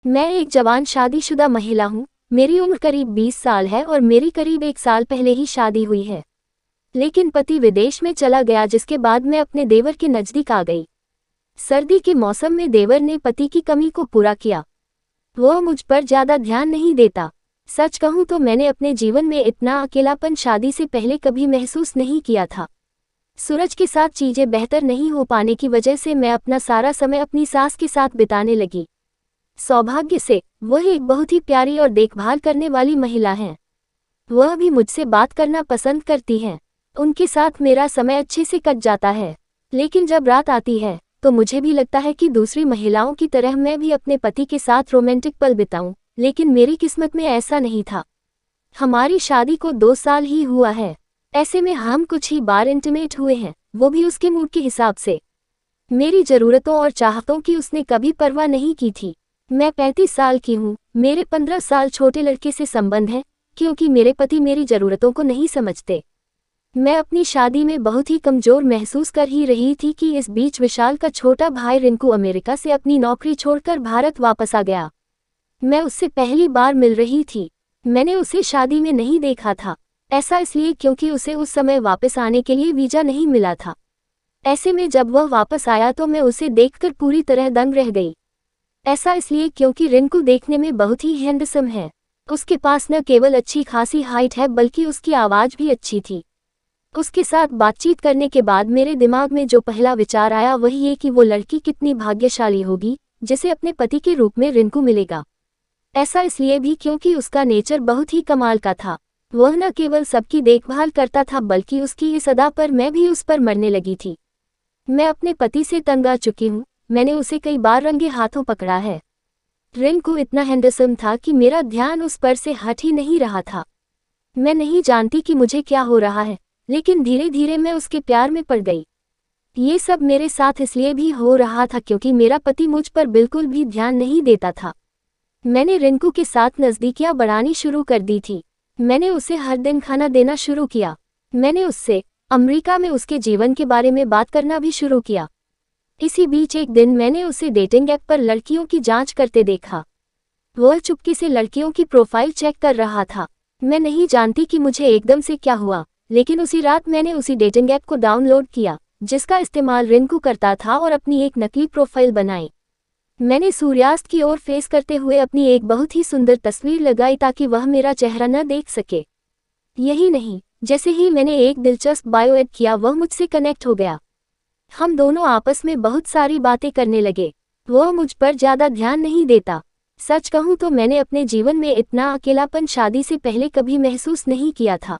मैं एक जवान शादीशुदा महिला हूँ। मेरी उम्र करीब 20 साल है और मेरी करीब 1 साल पहले ही शादी हुई है। लेकिन पति विदेश में चला गया, जिसके बाद मैं अपने देवर के नज़दीक आ गई। सर्दी के मौसम में देवर ने पति की कमी को पूरा किया। वह मुझ पर ज़्यादा ध्यान नहीं देता। सच कहूँ तो मैंने अपने जीवन में इतना अकेलापन शादी से पहले कभी महसूस नहीं किया था। सूरज के साथ चीज़ें बेहतर नहीं हो पाने की वजह से मैं अपना सारा समय अपनी सास के साथ बिताने लगी। सौभाग्य से वह एक बहुत ही प्यारी और देखभाल करने वाली महिला हैं। वह भी मुझसे बात करना पसंद करती हैं। उनके साथ मेरा समय अच्छे से कट जाता है। लेकिन जब रात आती है तो मुझे भी लगता है कि दूसरी महिलाओं की तरह मैं भी अपने पति के साथ रोमांटिक पल बिताऊं, लेकिन मेरी किस्मत में ऐसा नहीं था। हमारी शादी को 2 साल ही हुआ है। ऐसे में हम कुछ ही बार इंटीमेट हुए हैं, वो भी उसके मूड के हिसाब से। मेरी ज़रूरतों और चाहतों की उसने कभी परवाह नहीं की थी। मैं 35 साल की हूँ। मेरे 15 साल छोटे लड़के से संबंध है, क्योंकि मेरे पति मेरी ज़रूरतों को नहीं समझते। मैं अपनी शादी में बहुत ही कमज़ोर महसूस कर ही रही थी कि इस बीच विशाल का छोटा भाई रिंकू अमेरिका से अपनी नौकरी छोड़कर भारत वापस आ गया। मैं उससे पहली बार मिल रही थी। मैंने उसे शादी में नहीं देखा था। ऐसा इसलिए क्योंकि उसे उस समय वापस आने के लिए वीज़ा नहीं मिला था। ऐसे में जब वह वापस आया तो मैं उसे देखकर पूरी तरह दंग रह गई। ऐसा इसलिए क्योंकि रिंकू देखने में बहुत ही हैंडसम है। उसके पास न केवल अच्छी खासी हाइट है, बल्कि उसकी आवाज़ भी अच्छी थी। उसके साथ बातचीत करने के बाद मेरे दिमाग में जो पहला विचार आया वही ये कि वो लड़की कितनी भाग्यशाली होगी जिसे अपने पति के रूप में रिंकू मिलेगा। ऐसा इसलिए भी क्योंकि उसका नेचर बहुत ही कमाल का था। वह न केवल सबकी देखभाल करता था, बल्कि उसकी इस अदा पर मैं भी उस पर मरने लगी थी। मैं अपने पति से तंग आ चुकी हूँ। मैंने उसे कई बार रंगे हाथों पकड़ा है। रिंकू इतना हैंडसम था कि मेरा ध्यान उस पर से हट ही नहीं रहा था। मैं नहीं जानती कि मुझे क्या हो रहा है, लेकिन धीरे धीरे मैं उसके प्यार में पड़ गई। ये सब मेरे साथ इसलिए भी हो रहा था क्योंकि मेरा पति मुझ पर बिल्कुल भी ध्यान नहीं देता था। मैंने रिंकू के साथ नज़दीकियां बढ़ानी शुरू कर दी थी। मैंने उसे हर दिन खाना देना शुरू किया। मैंने उससे अमेरिका में उसके जीवन के बारे में बात करना भी शुरू किया। इसी बीच एक दिन मैंने उसे डेटिंग ऐप पर लड़कियों की जांच करते देखा। वह चुपके से लड़कियों की प्रोफाइल चेक कर रहा था। मैं नहीं जानती कि मुझे एकदम से क्या हुआ, लेकिन उसी रात मैंने उसी डेटिंग ऐप को डाउनलोड किया जिसका इस्तेमाल रिंकू करता था और अपनी एक नकली प्रोफाइल बनाई। मैंने सूर्यास्त की ओर फेस करते हुए अपनी एक बहुत ही सुंदर तस्वीर लगाई ताकि वह मेरा चेहरा न देख सके। यही नहीं, जैसे ही मैंने एक दिलचस्प बायो ऐड किया वह मुझसे कनेक्ट हो गया। हम दोनों आपस में बहुत सारी बातें करने लगे। वह मुझ पर ज़्यादा ध्यान नहीं देता। सच कहूँ तो मैंने अपने जीवन में इतना अकेलापन शादी से पहले कभी महसूस नहीं किया था।